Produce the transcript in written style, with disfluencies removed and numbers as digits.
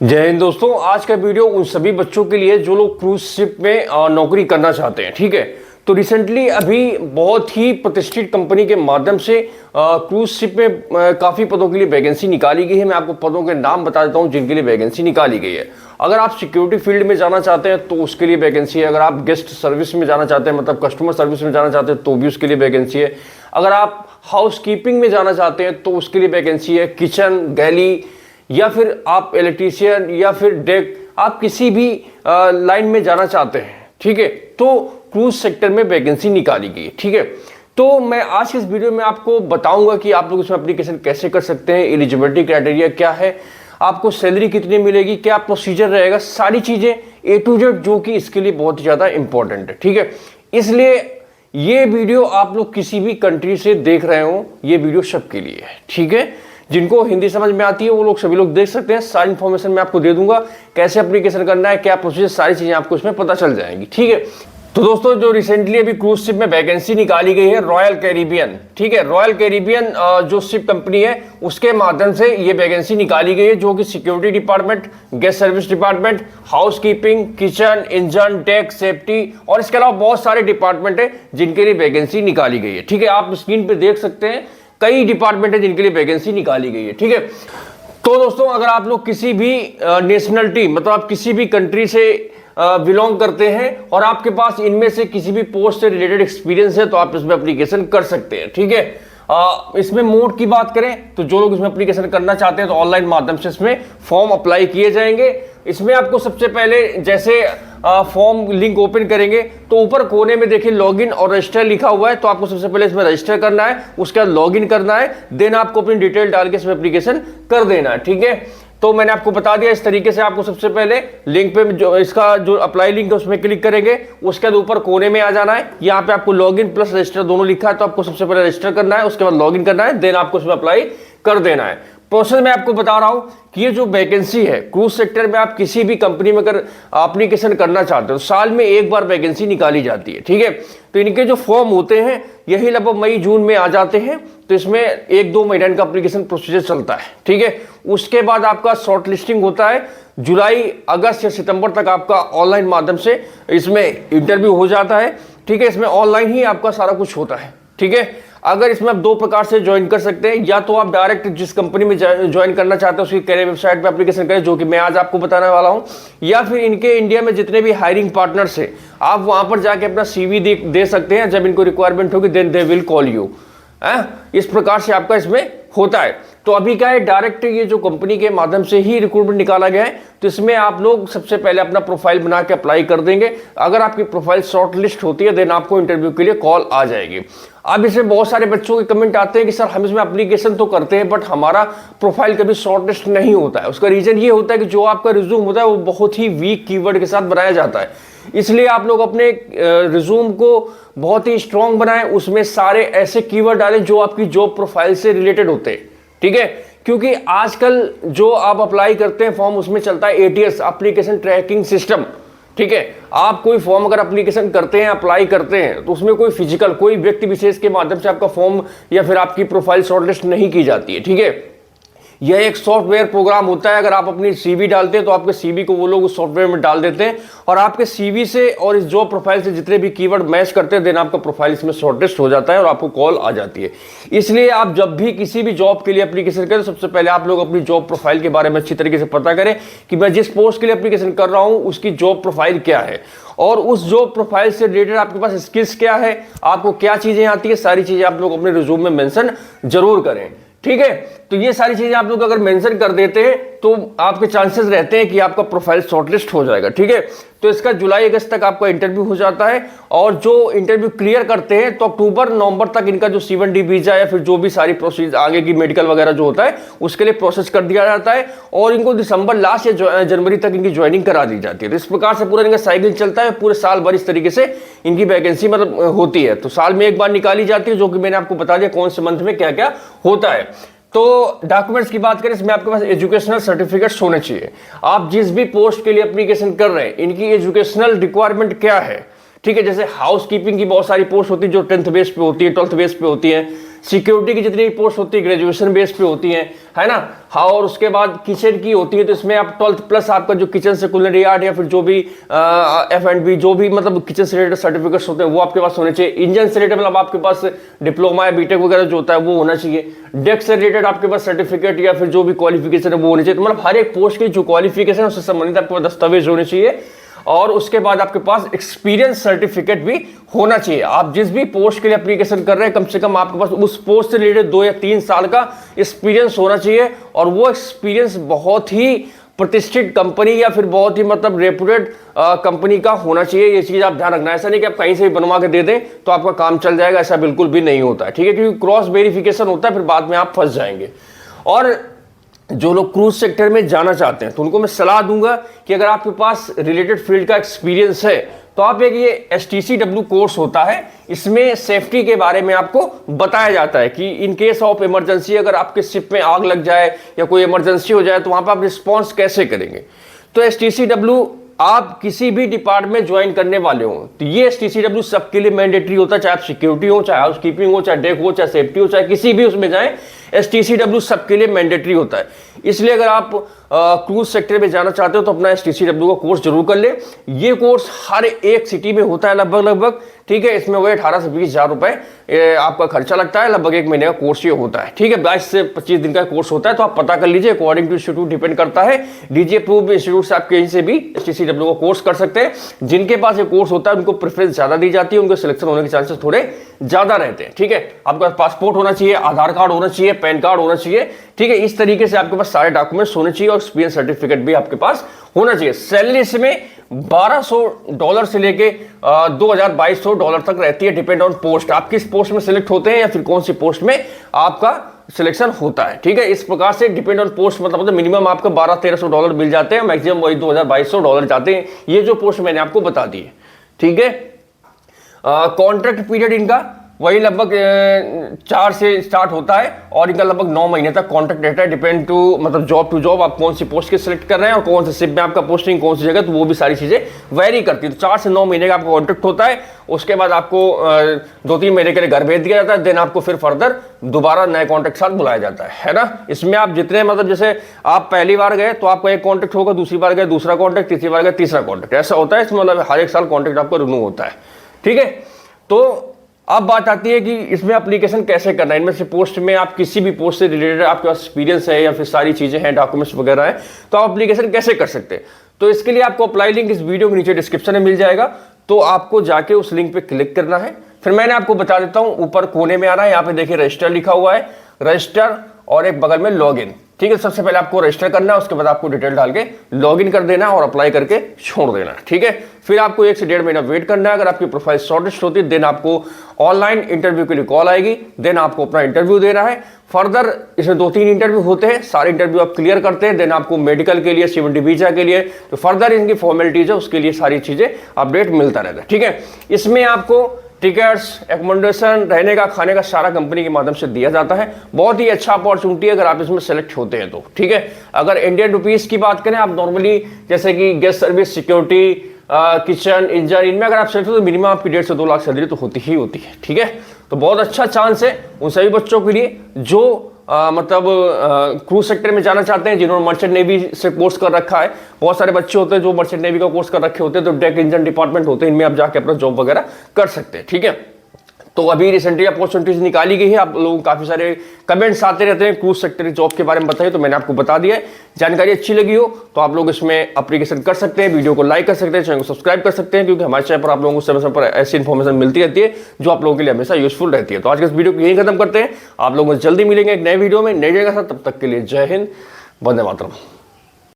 जय हिंद दोस्तों। आज का वीडियो उन सभी बच्चों के लिए जो लोग क्रूज शिप में नौकरी करना चाहते हैं। ठीक है, तो रिसेंटली अभी बहुत ही प्रतिष्ठित कंपनी के माध्यम से क्रूज शिप में काफ़ी पदों के लिए वैकेंसी निकाली गई है। मैं आपको पदों के नाम बता देता हूं जिनके लिए वैकेंसी निकाली गई है। अगर आप सिक्योरिटी फील्ड में जाना चाहते हैं तो उसके लिए वैकेंसी है। अगर आप गेस्ट सर्विस में जाना चाहते हैं, मतलब कस्टमर सर्विस में जाना चाहते हैं, तो भी उसके लिए वैकेंसी है। अगर आप हाउस कीपिंग में जाना चाहते हैं तो उसके लिए वैकेंसी है। किचन, गैली, या फिर आप इलेक्ट्रीशियन या फिर डेक, आप किसी भी लाइन में जाना चाहते हैं, ठीक है, तो क्रूज सेक्टर में वैकेंसी निकाली गई है। ठीक है, तो मैं आज के इस वीडियो में आपको बताऊंगा कि आप लोग इसमें एप्लीकेशन कैसे कर सकते हैं, एलिजिबिलिटी क्राइटेरिया क्या है, आपको सैलरी कितनी मिलेगी, क्या प्रोसीजर रहेगा, सारी चीजें A to Z जो कि इसके लिए बहुत ज्यादा इंपॉर्टेंट है। ठीक है, इसलिए ये वीडियो आप लोग किसी भी कंट्री से देख रहे हो, ये वीडियो सबके लिए है। ठीक है, जिनको हिंदी समझ में आती है वो लोग सभी लोग देख सकते हैं। सारी इन्फॉर्मेशन मैं आपको दे दूंगा, कैसे एप्लीकेशन करना है, क्या प्रोसीजर, सारी चीजें आपको इसमें पता चल जाएंगी। ठीक है, तो दोस्तों जो रिसेंटली अभी क्रूज शिप में वैकेंसी निकाली गई है रॉयल कैरिबियन, ठीक है, रॉयल कैरिबियन जो शिप कंपनी है उसके माध्यम से ये वैकेंसी निकाली गई है, जो कि security department, guest service department, house keeping, kitchen, engine, deck, safety और इसके अलावा बहुत सारे डिपार्टमेंट है जिनके लिए वैकेंसी निकाली गई है। ठीक है, आप स्क्रीन पे देख सकते हैं कई डिपार्टमेंट है जिनके लिए वैकेंसी निकाली गई है। ठीक है, तो दोस्तों अगर आप लोग किसी भी नेशनलिटी, मतलब आप किसी भी कंट्री से बिलोंग करते हैं और आपके पास इनमें से किसी भी पोस्ट से रिलेटेड एक्सपीरियंस है तो आप इसमें एप्लीकेशन कर सकते हैं। ठीक है, इसमें मोड की बात करें तो जो लोग इसमें एप्लीकेशन करना चाहते हैं तो ऑनलाइन माध्यम से इसमें फॉर्म अप्लाई किए जाएंगे। इसमें आपको सबसे पहले जैसे फॉर्म लिंक ओपन करेंगे तो ऊपर कोने में देखिए लॉगिन और रजिस्टर लिखा हुआ है, तो आपको सबसे पहले इसमें रजिस्टर करना है, उसके बाद लॉगिन करना है, देन आपको अपनी डिटेल डाल के इसमें एप्लीकेशन कर देना है। ठीक है, तो मैंने आपको बता दिया इस तरीके से आपको सबसे पहले लिंक पे जो इसका जो अप्लाई लिंक है उसमें क्लिक करेंगे, उसके बाद ऊपर कोने में आ जाना है, यहाँ पे आपको लॉगिन प्लस रजिस्टर दोनों लिखा है, तो आपको सबसे पहले रजिस्टर करना है, उसके बाद लॉगिन करना है, देन आपको इसमें अप्लाई कर देना है। प्रोसेस मैं आपको बता रहा हूं कि ये जो वैकेंसी है क्रूज सेक्टर में, आप किसी भी कंपनी में अगर एप्लीकेशन करना चाहते हो साल में एक बार वैकेंसी निकाली जाती है। ठीक है, तो इनके जो फॉर्म होते हैं यही लगभग मई जून में आ जाते हैं, तो इसमें 1-2 महीने का एप्लीकेशन प्रोसीजर चलता है। ठीक है, उसके बाद आपका शॉर्ट लिस्टिंग होता है, जुलाई, अगस्त या सितंबर तक आपका ऑनलाइन माध्यम से इसमें इंटरव्यू हो जाता है। ठीक है, इसमें ऑनलाइन ही आपका सारा कुछ होता है। ठीक है, अगर इसमें आप 2 प्रकार से ज्वाइन कर सकते हैं, या तो आप डायरेक्ट जिस कंपनी में ज्वाइन करना चाहते हैं उसकी कैरियर वेबसाइट पे एप्लीकेशन करें, जो कि मैं आज आपको बताने वाला हूं, या फिर इनके इंडिया में जितने भी हायरिंग पार्टनर्स है आप वहां पर जाके अपना CV दे सकते हैं। जब इनको रिक्वायरमेंट होगी then they will call you. इस प्रकार से आपका इसमें होता है। तो अभी क्या है, डायरेक्ट ये जो कंपनी के माध्यम से ही रिक्रूटमेंट निकाला गया है, तो इसमें आप लोग सबसे पहले अपना प्रोफाइल बना के अप्लाई कर देंगे। अगर आपकी प्रोफाइल शॉर्ट लिस्ट होती है देन आपको इंटरव्यू के लिए कॉल आ जाएगी। अब इसमें बहुत सारे बच्चों के कमेंट आते हैं कि सर हम इसमें एप्लीकेशन तो करते हैं बट हमारा प्रोफाइल कभी शॉर्ट लिस्ट नहीं होता है। उसका रीजन ये होता है कि जो आपका रिज्यूम होता है वो बहुत ही वीक कीवर्ड के साथ बनाया जाता है, इसलिए आप लोग अपने रिज्यूम को बहुत ही स्ट्रॉन्ग बनाएं, उसमें सारे ऐसे कीवर्ड डालें जो आपकी जॉब प्रोफाइल से रिलेटेड होते हैं। ठीक है, क्योंकि आजकल जो आप अप्लाई करते हैं फॉर्म उसमें चलता है ATS, एप्लीकेशन ट्रैकिंग सिस्टम। ठीक है, आप कोई फॉर्म अगर एप्लीकेशन करते हैं, अप्लाई करते हैं, तो उसमें कोई फिजिकल, कोई व्यक्ति विशेष के माध्यम से आपका फॉर्म या फिर आपकी प्रोफाइल शॉर्टलिस्ट नहीं की जाती है। ठीक है, यह एक सॉफ्टवेयर प्रोग्राम होता है। अगर आप अपनी CV डालते हैं तो आपके CV को वो लोग उस सॉफ्टवेयर में डाल देते हैं और आपके CV से और इस जॉब प्रोफाइल से जितने भी कीवर्ड मैच करते हैं देन आपका प्रोफाइल इसमें शॉर्टलिस्ट हो जाता है और आपको कॉल आ जाती है। इसलिए आप जब भी किसी भी जॉब के लिए एप्लीकेशन करें तो सबसे पहले आप लोग अपनी जॉब प्रोफाइल के बारे में अच्छी तरीके से पता करें कि मैं जिस पोस्ट के लिए एप्लीकेशन कर रहा हूं उसकी जॉब प्रोफाइल क्या है और उस जॉब प्रोफाइल से रिलेटेड आपके पास स्किल्स क्या है, आपको क्या चीजें आती है, सारी चीजें आप लोग अपने रिज्यूम में मेंशन जरूर करें। ठीक है, तो ये सारी चीजें आप लोग अगर मेंशन कर देते हैं तो आपके चांसेस रहते हैं कि आपका प्रोफाइल शॉर्टलिस्ट हो जाएगा। ठीक है, तो इसका जुलाई अगस्त तक आपका इंटरव्यू हो जाता है और जो इंटरव्यू क्लियर करते हैं तो अक्टूबर नवंबर तक इनका जो C1D वीजा या फिर जो भी सारी प्रोसीजर आगे की मेडिकल वगैरह जो होता है उसके लिए प्रोसेस कर दिया जाता है और इनको दिसंबर लास्ट या जनवरी तक इनकी ज्वाइनिंग करा दी जाती है। तो इस प्रकार से पूरा इनका साइकिल चलता है, पूरे साल भर इस तरीके से इनकी वैकेंसी मतलब होती है। तो साल में एक बार निकाली जाती है, जो कि मैंने आपको बता दिया कौन से मंथ में क्या क्या होता है। तो डॉक्यूमेंट्स की बात करें, इसमें आपके पास एजुकेशनल सर्टिफिकेट्स होने चाहिए। आप जिस भी पोस्ट के लिए एप्लीकेशन कर रहे हैं इनकी एजुकेशनल रिक्वायरमेंट क्या है। ठीक है, जैसे हाउस कीपिंग की बहुत सारी पोस्ट होती है जो 10th बेस पे होती है, 12th बेस पे होती है, सिक्योरिटी की जितनी पोस्ट होती है ग्रेजुएशन बेस पे होती हैं, है ना। हाँ, और उसके बाद किचन की होती है, तो इसमें आप 12th प्लस आपका जो किचन से कुलिनरी आर्ट या फिर जो भी F&B जो भी मतलब किचन से रिलेटेड सर्टिफिकेट्स होते हैं वो आपके पास होने चाहिए। इंजन से रिलेटेड मतलब आपके पास डिप्लोमा या बीटेक वगैरह जो होता है वो होना चाहिए। डेस्क से रिलेटेड आपके पास सर्टिफिकेट या फिर जो भी क्वालिफिकेशन है वो होनी चाहिए। तो मतलब हर एक पोस्ट की जो क्वालिफिकेशन है उससे संबंधित आपके पास दस्तावेज होने चाहिए, और उसके बाद आपके पास एक्सपीरियंस सर्टिफिकेट भी होना चाहिए। आप जिस भी पोस्ट के लिए एप्लीकेशन कर रहे हैं कम से कम आपके पास उस पोस्ट से रिलेटेड 2 या 3 साल का एक्सपीरियंस होना चाहिए, और वो एक्सपीरियंस बहुत ही प्रतिष्ठित कंपनी या फिर बहुत ही मतलब रेपुटेड कंपनी का होना चाहिए। ये चीज आप ध्यान रखना। ऐसा नहीं कि आप कहीं से भी बनवा के दे दें तो आपका काम चल जाएगा, ऐसा बिल्कुल भी नहीं होता है, ठीक है, क्योंकि क्रॉस वेरिफिकेशन होता है, फिर बाद में आप फंस जाएंगे। और जो लोग क्रूज सेक्टर में जाना चाहते हैं तो उनको मैं सलाह दूंगा कि अगर आपके पास रिलेटेड फील्ड का एक्सपीरियंस है तो आप एक ये STCW कोर्स होता है, इसमें सेफ्टी के बारे में आपको बताया जाता है कि इन केस ऑफ इमरजेंसी अगर आपके शिप में आग लग जाए या कोई इमरजेंसी हो जाए तो वहां पर आप रिस्पॉन्स कैसे करेंगे। तो STCW आप किसी भी डिपार्टमेंट ज्वाइन करने वाले हो तो ये STCW सबके लिए मैंडेटरी होता है, चाहे आप सिक्योरिटी हो, चाहे हाउस कीपिंग हो, चाहे डेक हो, चाहे सेफ्टी हो, चाहे किसी भी उसमें जाएं, STCW सबके लिए मैंडेटरी होता है। इसलिए अगर आप क्रूज सेक्टर में जाना चाहते हो तो अपना STCW का कोर्स जरूर कर ले। ये कोर्स हर एक सिटी में होता है लगभग, ठीक है। इसमें वही 18 से 20 हज़ार रुपए आपका खर्चा लगता है, लगभग 1 महीने का कोर्स ये होता है, ठीक है। 22 से 25 दिन का कोर्स होता है, तो आप पता कर लीजिए, अकॉर्डिंग टू इंस्टीट्यूट डिपेंड करता है। DG अप्रूव्ड इंस्टीट्यूट से आप कहीं से भी STCW का कोर्स कर सकते हैं। जिनके पास ये कोर्स होता है उनको प्रेफरेंस ज्यादा दी जाती है, उनको सिलेक्शन होने के चांसेस थोड़े ज्यादा रहते हैं, ठीक है। आपके पास पासपोर्ट होना चाहिए, आधार कार्ड होना चाहिए, पैन कार्ड होना चाहिए, ठीक है। इस तरीके से आपके पास सारे डॉक्यूमेंट्स होने चाहिए और एक्सपीरियंस सर्टिफिकेट भी आपके पास होना चाहिए। सैलरी इसमें $1200 से लेके $2200 तक रहती है, डिपेंड ऑन पोस्ट। आप किस पोस्ट में सिलेक्ट होते हैं या फिर कौन सी पोस्ट में आपका सिलेक्शन होता है, ठीक है। इस प्रकार से डिपेंड ऑन पोस्ट मतलब मिनिमम आपका $1200-1300 मिल जाते हैं, मैक्सिमम वही $2200 जाते हैं। ये जो पोस्ट मैंने आपको बता दी है, ठीक है। कॉन्ट्रैक्ट पीरियड इनका वही लगभग 4 से स्टार्ट होता है और इनका लगभग 9 महीने तक कॉन्ट्रैक्ट रहता है, डिपेंड टू मतलब जॉब टू जॉब आप कौन सी पोस्ट के सिलेक्ट कर रहे हैं और कौन से शिप में आपका पोस्टिंग कौन सी जगह, तो वो भी सारी चीजें वेरी करती है। तो 4 से 9 महीने का आपका कॉन्ट्रैक्ट होता है, उसके बाद आपको 2-3 महीने के लिए घर भेज दिया जाता है, देन आपको फिर फर्दर दोबारा नए कॉन्ट्रैक्ट साथ बुलाया जाता है ना। इसमें आप जितने मतलब जैसे आप पहली बार गए तो आपका एक कॉन्ट्रैक्ट होगा, दूसरी बार गए दूसरा कॉन्ट्रैक्ट, तीसरी बार गए तीसरा कॉन्ट्रैक्ट, ऐसा होता है। इसमें मतलब हर एक साल कॉन्ट्रैक्ट आपका रिन्यू होता है, ठीक है। तो अब बात आती है कि इसमें एप्लीकेशन कैसे करना है। इनमें से पोस्ट में आप किसी भी पोस्ट से रिलेटेड आपके पास एक्सपीरियंस है या फिर सारी चीजें हैं, डॉक्यूमेंट्स वगैरह है, तो आप एप्लीकेशन कैसे कर सकते हैं। तो इसके लिए आपको अप्लाई लिंक इस वीडियो के नीचे डिस्क्रिप्शन में मिल जाएगा, तो आपको जाके उस लिंक पे क्लिक करना है। फिर मैंने आपको बता देता हूं, ऊपर कोने में आ रहा है, यहाँ पे देखिए रजिस्टर लिखा हुआ है, रजिस्टर और एक बगल में लॉग इन, ठीक है। सबसे पहले आपको रजिस्टर करना है, उसके बाद आपको डिटेल डाल के लॉगिन कर देना और अप्लाई करके छोड़ देना, ठीक है। फिर आपको 1 से 1.5 महीना वेट करना है। अगर आपकी प्रोफाइल शॉर्टलिस्ट होती है देन आपको ऑनलाइन इंटरव्यू के लिए कॉल आएगी, देन आपको अपना इंटरव्यू देना है। फर्दर इसमें 2-3 इंटरव्यू होते हैं, सारे इंटरव्यू आप क्लियर करते हैं, देन आपको मेडिकल के लिए, C1 वीजा के लिए, तो फर्दर इनकी फॉर्मेलिटीज है, उसके लिए सारी चीजें अपडेट मिलता रहता है, ठीक है। इसमें आपको टिकट्स, एकोमोडेशन, रहने का, खाने का सारा कंपनी के माध्यम से दिया जाता है। बहुत ही अच्छा अपॉर्चुनिटी है अगर आप इसमें सेलेक्ट होते हैं तो, ठीक है। अगर इंडियन रुपीस की बात करें, आप नॉर्मली जैसे कि guest service, security, kitchen, engine, इनमें अगर आप सेलेक्ट हो तो मिनिमम आपकी 1.5 से 2 लाख सैलरी तो होती ही होती है, ठीक है। तो बहुत अच्छा चांस है उन सभी बच्चों के लिए जो मतलब क्रूज सेक्टर में जाना चाहते हैं, जिन्होंने मर्चेंट नेवी से कोर्स कर रखा है। बहुत सारे बच्चे होते हैं जो मर्चेंट नेवी का कोर्स कर रखे होते हैं, तो डेक, इंजन डिपार्टमेंट होते हैं, इनमें आप जाके अपना जॉब वगैरह कर सकते हैं, ठीक है। तो अभी रिसेंटली अपॉर्चुनिटीज निकाली गई है, आप लोगों काफी सारे कमेंट्स आते रहते हैं क्रूज सेक्टर जॉब के बारे में बताइए, तो मैंने आपको बता दिया है। जानकारी अच्छी लगी हो तो आप लोग इसमें एप्लीकेशन कर सकते हैं, वीडियो को लाइक कर सकते हैं, चैनल को सब्सक्राइब कर सकते हैं, क्योंकि हमारे चैनल पर आप लोगों को समय समय पर ऐसी इन्फॉर्मेशन मिलती रहती है जो आप लोगों के लिए हमेशा यूजफुल रहती है। तो आज के इस वीडियो को यही खत्म करते हैं, आप लोगों को जल्दी मिलेंगे एक नए वीडियो में नई जगह के साथ। तब तक के लिए जय हिंद, वंदे मातरम।